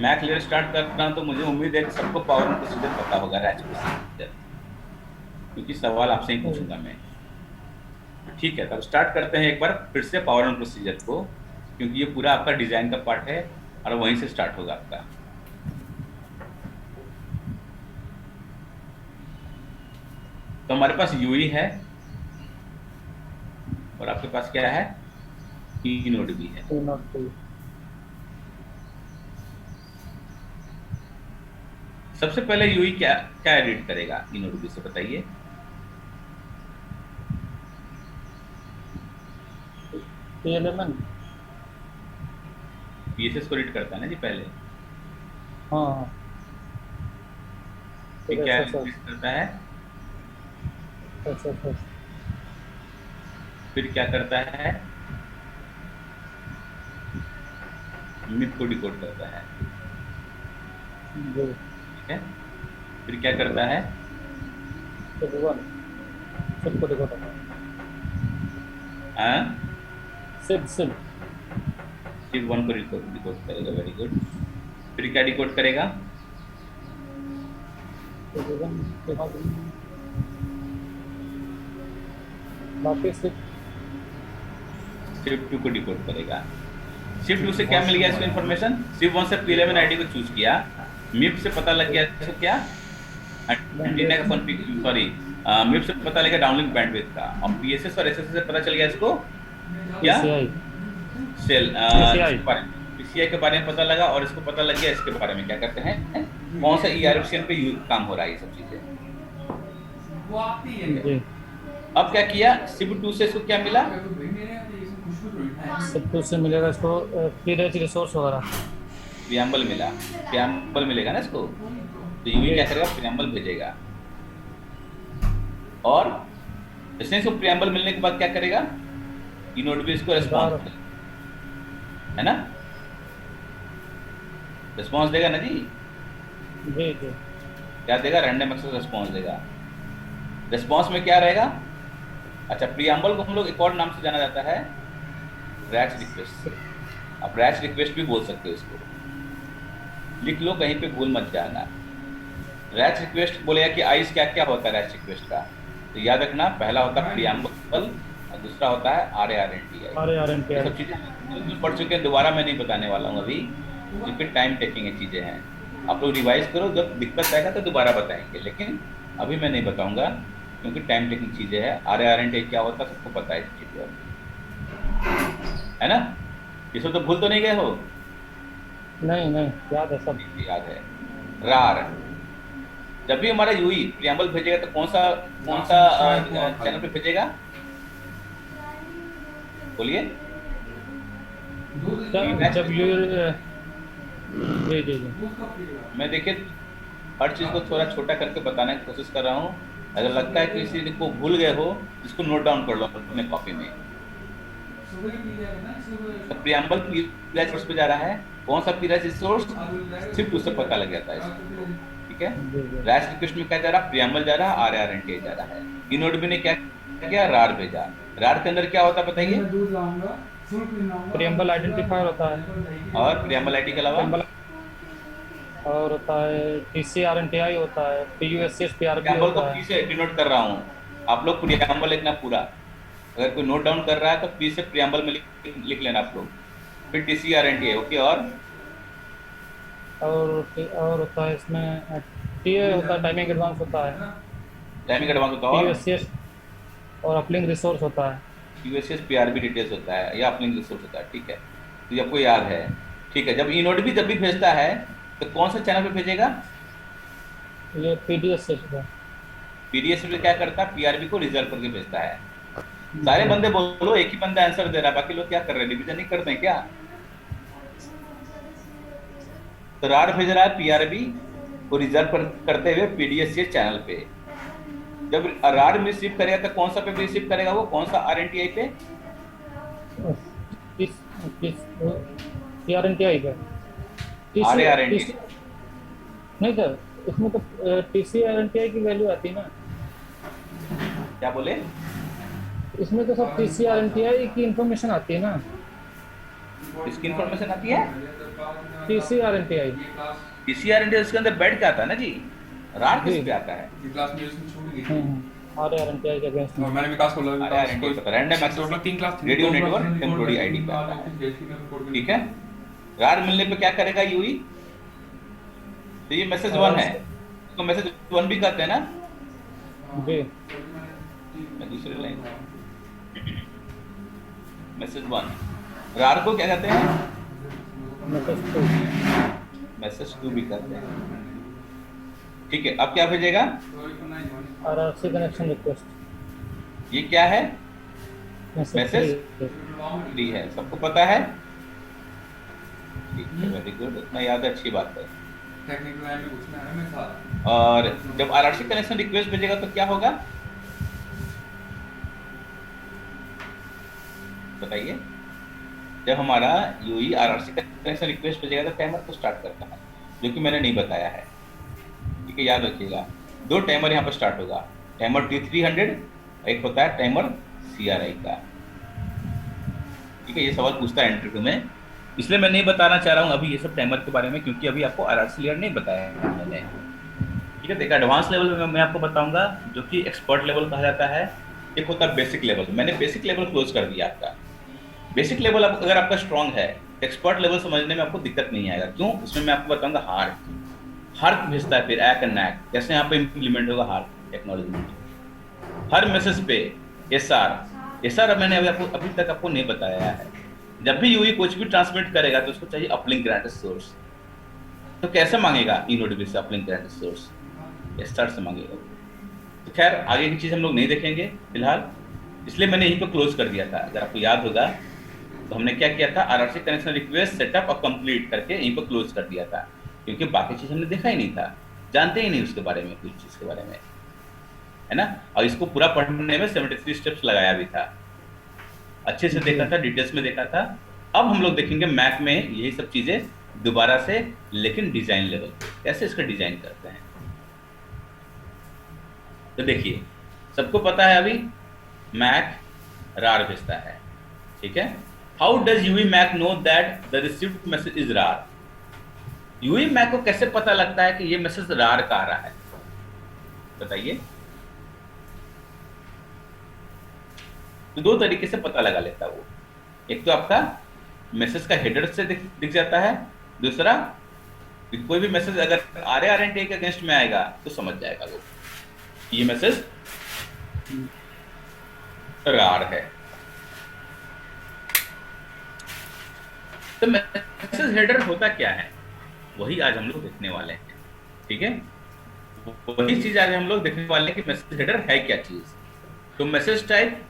मैं clear start कर रहा हूँ तो मुझे उम्मीद है कि सबको पावर एंड प्रोसीजर पता होगा, रैच प्रोसीजर, क्योंकि सवाल आपसे ही पूछूंगा मैं। तो ठीक है, तब स्टार्ट करते हैं एक बार फिर से पावर एंड प्रोसीजर को, क्योंकि ये पूरा आपका डिजाइन का पार्ट है और वहीं से स्टार्ट होगा आपका। तो हमारे पास यूई है और आपके पास क्या है, ई नोड भी है। ई नोट पे। सबसे पहले यूई क्या क्या एडिट करेगा ई नोड बी से, बताइए। पीएलएमएन। पीएसएस को रीड करता है ना जी पहले, हाँ हाँ। फिर फिर क्या एस एस एडिट एस। करता है, एस एस एस। फिर क्या करता है, मिप को डिकोड करता है। जी। ठीक है, फिर क्या करता है, फिर वन। सिप को देखो था। हाँ, सिप सिप। सिर्फ वन को डिकोड करेगा, वेरी गुड। फिर क्या डिकोड करेगा, फिर वन के बाद वापस सिप। शिफ्ट टू को डिकोड करेगा। शिफ्ट टू से क्या मिल गया इसको इन्फॉर्मेशन, शिफ्ट वन से P11 आईडी को चूज किया, मिप से पता लग गया इसको क्या, एंटीना का सॉरी, मिप से पता लगा डाउनलिंक बैंडविड्थ का, और पीएसएस और एसएसएस से पता चल गया इसको क्या, पीसीआई। Cell PCI. इसके बारे में, पीसीआई के बारे में पता लगा, और इसको पता लग गया इसके बारे में क्या करते हैं, कौन सा ईआरएफसीएन पे काम हो रहा है, ये सब चीजें। जी। अब क्या किया, शिफ्ट टू से इसको क्या मिला, सिप टू से मिलेगा इसको फ्री रेंज रिसोर्स वगैरह। प्रियम्बल मिला, प्रियम्बल मिलेगा ना इसको, तो यूई जी। क्या करेगा, प्रियम्बल भेजेगा, और इसने इसको प्रियम्बल मिलने के बाद क्या करेगा, ई नोड भी इसको बार। रेस्पॉन्स, है ना, रिस्पॉन्स देगा ना जी, जी जी। क्या देगा, रैंडम एक्सेस रिस्पॉन्स देगा। रिस्पॉन्स में क्या रहेगा, अच्छा, प्रियम्बल को हम लोग एक और नाम से जाना जाता है, रैच रिक्वेस्ट। आप रैच रिक्वेस्ट भी बोल सकते हो इसको, लिख लो कहीं पे भूल मत जाना। रैच रिक्वेस्ट बोलेगा कि आइस क्या क्या होता है रैच रिक्वेस्ट का, तो याद रखना, पहला होता है प्रियम्बल और दूसरा होता है RARNTI। अरे आर एन टी ये आई। सब चीजें पढ़ चुके हैं, दोबारा मैं नहीं बताने वाला हूँ अभी, क्योंकि टाइम टेकिंग चीजें हैं। आप लोग रिवाइज करो, जब दिक्कत आएगा तो दोबारा बताएंगे, लेकिन अभी मैं नहीं बताऊंगा, क्योंकि टाइम टेकिंग चीजें हैं। RARNTI क्या होता है सबको पता है इस चीज को, है ना, ये सब तो भूल तो नहीं गए हो, नहीं नहीं, याद है सब। याद है। रार, जब भी हमारा यूई प्रियम्बल भेजेगा तो कौन सा चैनल पे भेजेगा, बोलिए। जब ये जी जी जी। मैं देखिए हर चीज को थोड़ा छोटा करके बताने की कोशिश कर रहा हूँ, अगर लगता है कि किसी को भूल गए हो, इसको नोट डाउन कर लो अपने कॉपी में। तो प्रियम्बल पीराज सोर्स पे जा रहा है, कौन सा पीराज सोर्स, सिर्फ उससे पता लग जाता है इसको, ठीक है। जी जी। रैश रिक्वेस्ट में क्या जा रहा है, प्रियम्बल जा रहा है, RARNTI जा रहा है। इनोड भी ने क्या किया, रार भेजा। रार के अंदर क्या होता है बताइए, प्रियम्बल आइडेंटिफायर होता है। और प्रियम्बल आईडी के अलावा, प्रियम्बल और होता है TC R N T I होता है, P U S C S P R B preamble को होता पी है। से डिनोट कर रहा हूँ, आप लोग प्रियम्बल लिखना पूरा, अगर कोई नोट डाउन कर रहा है तो पी से प्रियम्बल में लिख लेना आप लोग, फिर TCRNTA, ओके। और होता है इसमें टी ए होता है, टाइमिंग एडवांस होता है। टाइमिंग एडवांस होता है, पी यू और एस सी एस और अपलिंक रिसोर्स होता है। यूएसएस PRB डिटेल्स होता है, या अपलिंक रिसोर्स होता है, ठीक है, तो ये आपको याद है। ठीक है, जब इनोड भी जब भी भेजता है तो कौन सा चैनल पे भेजेगा, ये पी डी एस एस है। पीडीएस में क्या करता है, PRB को रिजर्व करके भेजता है। सारे जी। बंदे बोलो, एक ही बंदा आंसर दे रहा है, बाकी लोग क्या कर रहे हैं, डिवीजन नहीं करते हैं क्या। तो रार भेज रहा है PRB को रिजर्व करते हुए पीडीएस चैनल पे। जब रार में रिसीव करेगा तो कौन सा पे रिसीव करेगा, वो कौन सा RNTI पे, किस किस T R N T I का टी सी RARNT, नहीं सर, इसमें तो T C R N T I की वैल्यू आती है ना। क्या बोले, इसमें तो सब T C R N T I की इंफॉर्मेशन आती है ना। इसकी इंफॉर्मेशन आती है? TCRNTI। पीसीआर इंडिया उसके अंदर बैठ के आता है ना जी, रार किस जी। पे आता है? क्लास में इसमें छूट गई थी। RARNTI के अगेंस्ट में। और मैंने विकास को अरे यार इंडिया पता, रैंडम एक्सेस तीन क्लास थी, रेडियो दो क्लास नेटवर्क मैंने रिकॉर्ड टेम्पोररी करी, आईडी पे तीन आता बार है। भेज के मैंने रिकॉर्ड करी। ठीक है, रार मिलने पे क्या करेगा यूई? तो ये मैसेज और 1 है, इसको मैसेज 1 भी कहते हैं ना। जी। मैं दूसरी लाइन, मैसेज 1, रार को क्या कहते हैं? मैसेज 2। मैसेज 2 भी कहते हैं। ठीक है, अब क्या भेजेगा? RRC connection request. ये क्या है? Message message 3। 3 है, सबको पता है? ठीक है, वेरी गुड, इतना याद है, अच्छी बात है। टेक्निकल लाइन में पूछना है मेरे साथ। और जब आरआरसी कनेक्शन रिक्वेस्ट भेजेगा तो क्या होगा बताइए? जब हमारा यूई आरआरसी कनेक्शन रिक्वेस्ट भेजेगा तो टाइमर को स्टार्ट करता है, जो कि मैंने नहीं बताया है। ठीक है, याद रखिएगा, 2 टाइमर यहाँ पर स्टार्ट होगा, टाइमर T300, एक होता है टाइमर CRI का। ठीक है, ये सवाल पूछता है इंटरव्यू में, इसलिए मैं नहीं बताना चाह रहा हूँ अभी ये सब टाइमर के बारे में, क्योंकि अभी आपको आरआरसी लेयर नहीं बताया है मैंने। ठीक है, देखा, एडवांस लेवल में मैं आपको बताऊंगा, जो कि एक्सपर्ट लेवल कहा जाता है। एक होता है बेसिक लेवल, मैंने बेसिक लेवल क्लोज कर दिया आपका। बेसिक लेवल अगर आपका स्ट्रांग है, एक्सपर्ट लेवल समझने में आपको दिक्कत नहीं आएगा। क्यों? उसमें मैं आपको बताऊंगा हार्क भेजता है, फिर ऐक एंड नैक कैसे यहाँ पे इंप्लीमेंट होगा हार्क टेक्नोलॉजी। हर मैसेज पे एसआर मैंने अभी तक आपको नहीं बताया है। जब भी यूई कुछ भी ट्रांसमिट करेगा तो उसको चाहिए अपलिंक ग्रांट सोर्स। तो कैसे मांगेगा? इनोडबी से अपलिंक ग्रांट सोर्स एसआर से मांगेगा। तो खैर आगे की चीज हम लोग नहीं देखेंगे फिलहाल, इसलिए मैंने यहीं पर क्लोज कर दिया था। अगर आपको याद होगा तो हमने क्या किया था, आरआरसी कनेक्शन रिक्वेस्ट सेटअप और कंप्लीट करके यहीं पर क्लोज कर दिया था, क्योंकि बाकी चीज हमने देखा ही नहीं था, जानते ही नहीं उसके बारे में, कुछ चीज के बारे में, है ना। और इसको पूरा पढ़ने में 73 स्टेप्स लगाया भी था, अच्छे से देखा था, डिटेल्स में देखा था। अब हम लोग देखेंगे मैक में यही सब चीजें दोबारा से, लेकिन डिजाइन लेवल कैसे इसका डिजाइन करते हैं। तो देखिए, सबको पता है अभी मैक रार भेजता है, ठीक है। How does UE MAC know that the received message is RAR? UE MAC को कैसे पता लगता है कि ये मैसेज रार का आ रहा है? बताइए। तो 2 तरीके से पता लगा लेता है वो। एक तो आपका मैसेज का हेडर से दिख जाता है, दूसरा कोई भी मैसेज अगर RARNT के अगेंस्ट में आएगा तो समझ जाएगा वो ये मैसेज रार है। तो मैसेज हेडर होता क्या है, वही आज हम लोग देखने वाले हैं, ठीक है। वही चीज आज हम लोग देखने वाले हैं कि मैसेज हेडर है क्या चीज। तो message type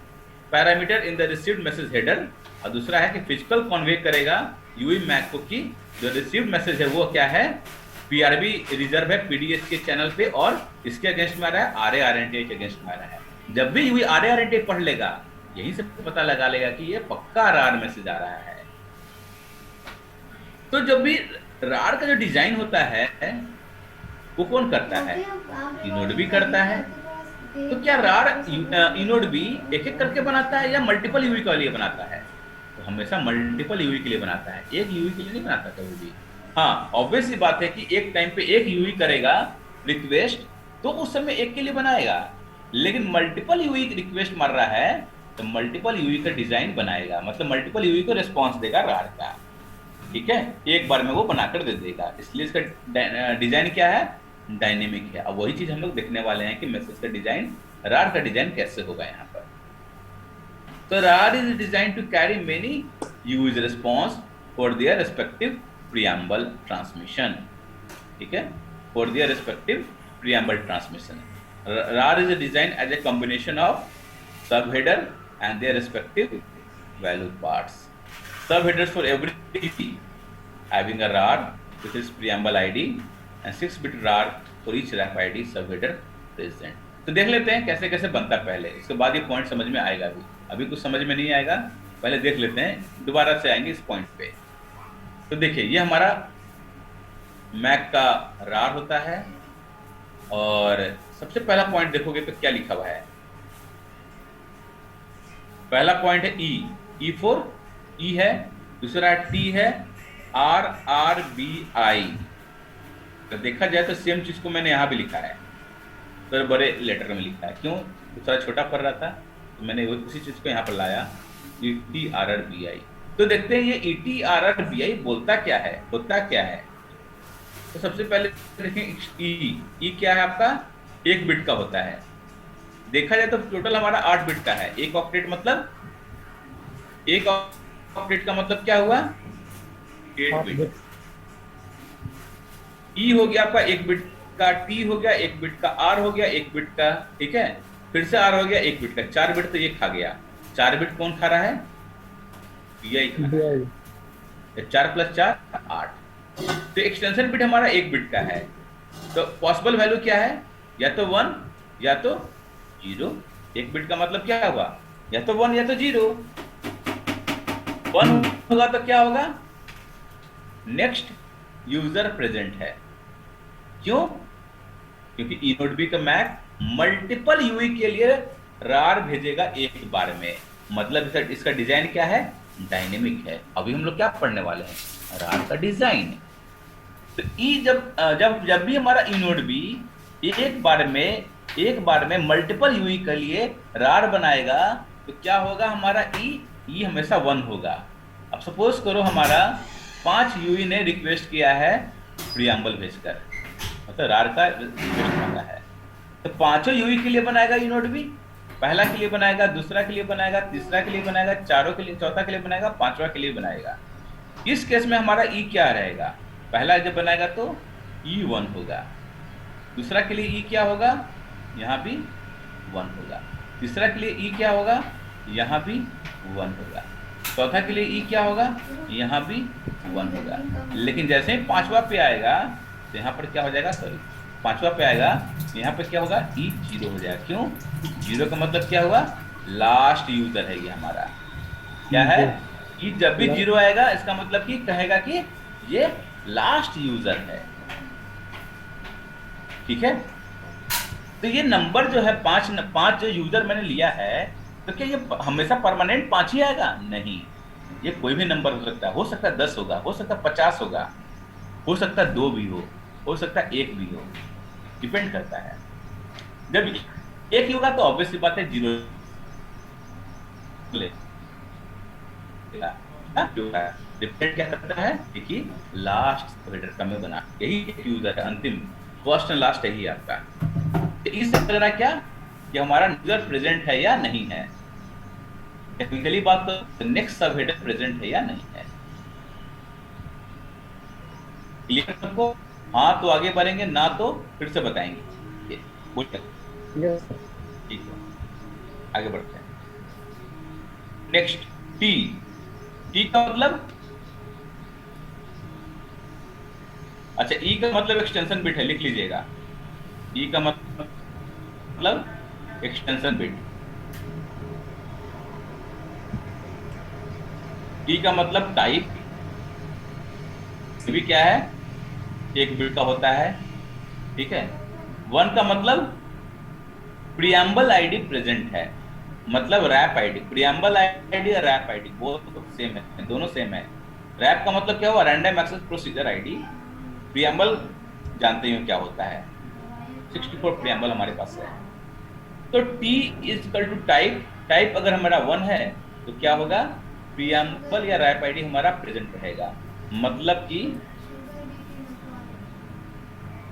parameter in the received message header, और दूसरा है कि फिजिकल कन्वे करेगा यूई मैक को कि जो रिसीव्ड मैसेज है वो क्या है, पीआरबी रिजर्व है पीडीएस के चैनल पे, और इसके अगेंस्ट में आ रहा है RARNT के अगेंस्ट में आ रहा है। जब भी यूई RARNT पढ़ लेगा, यही से पता लगा लेगा कि ये पक्का रार मैसेज आ रहा है। तो जब भी रार का जो डिजाइन होता है वो कौन करता है? इनोड भी करता है। तो क्या रार इनोड भी एक एक करके बनाता है या मल्टीपल यूवी के लिए बनाता है? तो हमेशा मल्टीपल यूवी के लिए बनाता है, एक यूवी के लिए नहीं बनाता कभी भी। हाँ, ऑब्वियस ही बात है कि एक टाइम पे एक यूवी करेगा रिक्वेस्ट तो उस समय एक के लिए बनाएगा, लेकिन मल्टीपल यूवी रिक्वेस्ट मार रहा है तो मल्टीपल यूवी का डिजाइन बनाएगा, मतलब मल्टीपल यूवी को रिस्पॉन्स देगा रार का, ठीक है। एक बार में वो बनाकर दे देगा, इसलिए इसका डिजाइन क्या है, डायनेमिक है। अब वही चीज हम लोग देखने वाले हैं कि मैसेज का डिजाइन, रार का डिजाइन कैसे होगा यहाँ पर। तो RAR is design to carry many use response for their respective preamble transmission, ठीक है, for their respective preamble transmission. RAR is design as a combination of sub header and their respective value parts. Subheaders for every having a RAR with its preamble ID and 6-bit RAR for each ref ID subheader present। तो देख लेते हैं कैसे कैसे बनता है पहले, इसके बाद ये पॉइंट समझ में आएगा। अभी कुछ समझ में नहीं आएगा, पहले देख लेते हैं, दोबारा से आएंगे इस पॉइंट पे। तो देखिए, ये हमारा मैक का RAR होता है, और सबसे पहला पॉइंट देखोगे तो क्या लिखा हुआ है, पहला पॉइंट है ई फॉर ई है, दूसरा टी है RRBI। तो देखा जाए तो सेम चीज को मैंने यहाँ भी लिखा है, तो बड़े लेटर में लिखा है, क्यों? दूसरा छोटा पढ़ रहा था तो मैंने उसी चीज को यहाँ पर लाया, ETRRBI। तो देखते हैं ये ETRRBI बोलता क्या है, होता क्या है। तो सबसे पहले देखें ई क्या है आपका, 1 बिट का होता है। देखा जाए तो टोटल हमारा 8 बिट का है। एक ऑक्टेट का मतलब क्या हुआ, 8 बिट। ई हो गया आपका 1 बिट का, टी हो गया 1 बिट का, आर हो गया 1 बिट का, ठीक है, फिर से आर हो गया 1 बिट का, 4 बिट तो ये खा गया। 4 बिट कौन खा रहा है, BI खा रहा है। 4 + 4 8। तो एक्सटेंशन बिट हमारा 1 बिट का है। तो पॉसिबल वैल्यू क्या है, या तो 1 या तो 0। 1 बिट का मतलब क्या हुआ, या तो 1 या तो 0। 1 होगा तो क्या होगा, नेक्स्ट यूजर प्रेजेंट है। क्यों? क्योंकि E-Node B का मैक मल्टीपल यूई के लिए रार भेजेगा एक बार में। मतलब इसका डिजाइन क्या है, डायनेमिक है। अभी हम लोग क्या पढ़ने वाले हैं, रार का डिजाइन। तो ई जब भी हमारा E-Node B एक बार में मल्टीपल यूई के लिए रार बनाएगा, तो क्या होगा, हमारा ई हमेशा 1 होगा। अब सपोज करो हमारा 5 यूई ने रिक्वेस्ट किया है प्रीएम्बल भेजकर, मतलब रार का रिक्वेस्ट मांगा है, तो 5 यूई के लिए बनाएगा E-Node B। पहला के लिए बनाएगा, दूसरा के लिए बनाएगा, तीसरा के लिए बनाएगा, चारों के लिए, चौथा के लिए बनाएगा, पांचवा के लिए बनाएगा। इस केस में हमारा ई क्या रहेगा, पहला जब बनाएगा तो E1 होगा, दूसरा के लिए ई क्या होगा, यहाँ भी 1 होगा, तीसरा के लिए ई क्या होगा, यहाँ भी 1 होगा, चौथा के लिए ई क्या होगा, यहाँ भी 1 होगा। लेकिन जैसे ही पांचवा पे आएगा तो यहाँ पर क्या हो जाएगा, सॉरी, पांचवा पे आएगा यहाँ पे क्या होगा, ई 0 हो जाएगा। क्यों? 0 का मतलब क्या हुआ, लास्ट यूजर है ये हमारा। क्या है, ई जब भी 0 आएगा इसका मतलब कि कहेगा कि ये लास्ट यूजर है। ठीक है, तो ये नंबर जो है 5 जो यूजर मैंने लिया है, तो क्या ये हमेशा परमानेंट 5 ही आएगा? नहीं, ये कोई भी नंबर हो सकता है 10 होगा, हो सकता है 50 होगा, हो सकता है 2 भी हो सकता है 1 भी हो, डिपेंड करता है। जब 1 ही होगा तो ऑब्वियस सी बात है 0 डिपेंड क्या करता है, देखिए लास्ट हेडर का मैं बना, यही यूजर है, अंतिम फर्स्ट एंड लास्ट यही आपका। तो इससे लग रहा क्या कि हमारा यूजर प्रेजेंट है या नहीं है। टेक्निकली बात तो नेक्स्ट सब हेडर प्रेजेंट है या नहीं है। क्लियर सबको? हाँ तो आगे बढ़ेंगे, ना तो फिर से बताएंगे। ठीक है, आगे बढ़ते हैं। नेक्स्ट टी का मतलब, अच्छा ई का मतलब एक्सटेंशन बिट है, लिख लीजिएगा। ई का मतलब एक्सटेंशन बिट। टी का मतलब टाइप, भी क्या है, 1 बिट का होता है। ठीक है, 1 का मतलब प्रीएम्बल आईडी प्रेजेंट है, मतलब रैप आईडी। प्रीएम्बल आईडी और रैप आईडी वो तो सेम है, दोनों सेम है। रैप का मतलब क्या हुआ, random access procedure ID. Preamble जानते ही हो क्या होता है, 64 प्रीएम्बल हमारे पास है। तो T is equal to type, type अगर हमारा 1 है तो क्या होगा, प्रीएम्बल या रैप आईडी हमारा प्रेजेंट रहेगा।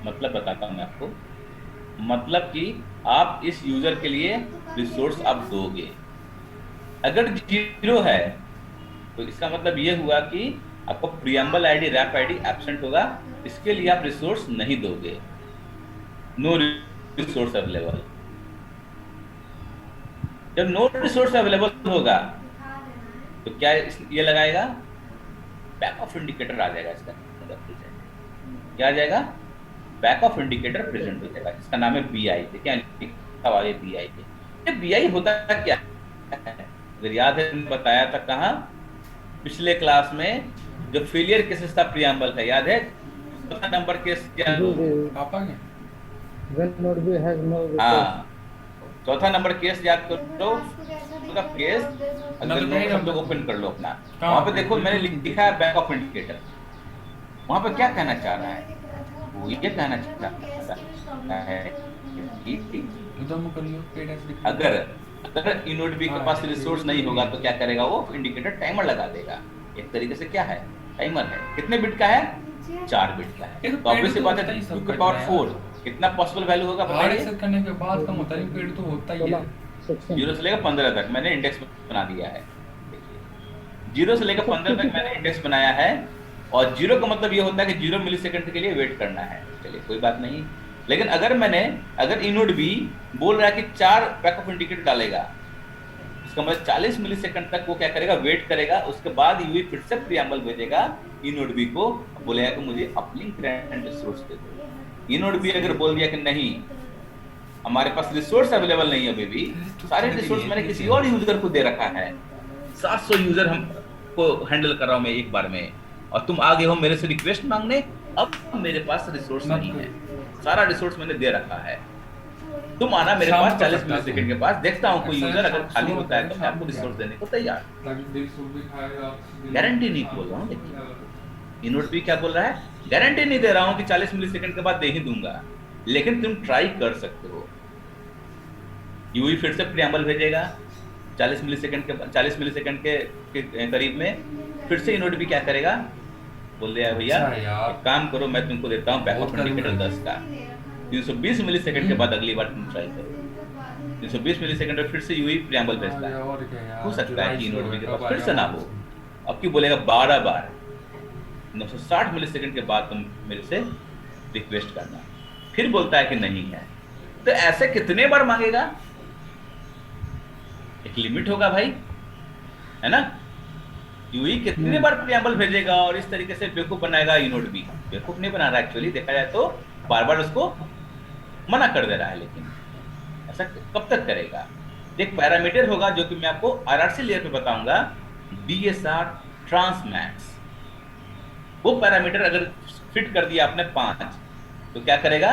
मतलब बताता हूं मैं आपको, मतलब कि आप इस यूजर के लिए रिसोर्स आप दोगे। अगर 0 है तो इसका मतलब ये हुआ कि आपको preamble ID wrap ID absent होगा, इसके लिए आप रिसोर्स नहीं दोगे। No resource available. जब नो रिसोर्स अवेलेबल होगा तो क्या ये लगाएगा, बैक ऑफ इंडिकेटर आ जाएगा इसका, क्या आ जाएगा, बैक ऑफ इंडिकेटर प्रेजेंट हो जाएगा। इसका नाम है BI। क्या लिखा हुआ है BI पे? ये BI होता क्या है, अगर याद है बताया था कहाँ, पिछले क्लास में जो फेलियर केसेस था प्रीएम्बल का, याद है? नंबर केस क्या, पापा के When node B has no resource. हाँ, चौथा नंबर केस याद करो, का केस अगर नोट हम लोग ओपन कर लो अपना, वहां पे देखो मैंने लिखा है बैंक ऑफ इंडिकेटर। वहां पे क्या कहना चाह रहा है, वो ये कहना चाहता है कि एकदम करियो पेड एज अगर अगर इनोड बी के पास रिसोर्स नहीं होगा तो क्या करेगा, वो इंडिकेटर टाइमर लगा देगा। एक तरीके से क्या है, टाइमर है। कितने बिट का है, 4 बिट का है। तो ऑब्वियस सी बात है 2 के पावर 4 कितना पॉसिबल वैल्यू होगा हार्ड बताइए। एक्सेस करने के बाद कम होता है, पेड तो होता ही है। 0 से लेकर 15 तक मैंने इंडेक्स बना दिया है। देखिए 0 से लेकर 15 तक मैंने इंडेक्स बनाया है, और 0 का मतलब ये होता है कि 0 मिलीसेकंड के लिए वेट करना है। चलिए कोई बात नहीं, लेकिन अगर इनोड बी बोल रहा है कि 4 बैकअप इंडिकेटर डालेगा, इसका मतलब 40 मिलीसेकंड तक वो क्या करेगा, वेट करेगा। उसके बाद यूवी फिर से प्रीएम्बल भेजेगा इनोड बी को, बोलेगा कि मुझे अपलिंक ग्रांट रिसोर्स दे दो। इनोड बी अगर बोल दिया कि नहीं, हमारे पास रिसोर्स अवेलेबल नहीं है अभी भी, सारे रिसोर्स मैंने किसी और यूजर को दे रखा है, 700 यूजर हमको हैंडल कर रहा हूं मैं एक बार में, और तुम आ गए हो मेरे से रिक्वेस्ट मांगने। अब मेरे पास रिसोर्स नहीं है, सारा रिसोर्स मैंने दे रखा है। तुम आना मेरे पास 40 मिलीसेकंड के पास, देखता हूँ कोई यूजर अगर खाली होता है तो मैं आपको रिसोर्स देने को तैयार। गारंटी नहीं बोल रहा हूँ, देखिए इनोड बी क्या बोल रहा है, गारंटी नहीं दे रहा हूँ कि 40 मिलीसेकंड के बाद दे ही दूंगा, लेकिन तुम ट्राई कर सकते हो। यूवी फिर से प्रीएम्बल भेजेगा 40 मिलीसेकंड के करीब में। फिर से इनोड बी क्या करेगा, बोल दिया भैया एक काम करो, मैं तुमको देता हूँ बैकअप इंडिकेटर 10 का। 320 मिलीसेकंड के बाद अगली बार तुम ट्राई करो। 320 मिलीसेकंड में फिर से यूवी प्रीएम्बल भेजता है। हो सकता है कि इनोड बी के पास फिर से ना हो, अब की बोलेगा 12 बार 960 मिलीसेकंड के बाद तुम मेरे से रिक्वेस्ट करना। फिर बोलता है कि नहीं है। तो ऐसे कितने बार मांगेगा, एक लिमिट होगा भाई, है ना। यूई कितने बार प्रीएम्बल भेजेगा और इस तरीके से बेवकूफ बनाएगा इनोड बी। बेवकूफ नहीं बना रहा, एक्चुअली देखा जाए तो बार बार उसको मना कर दे रहा है, लेकिन ऐसा कब तक करेगा। एक पैरामीटर होगा जो कि मैं आपको आरआरसी लेयर पे बताऊंगा, बीएसआर ट्रांसमैक्स। वो पैरामीटर अगर फिट कर दिया आपने 5, तो क्या करेगा,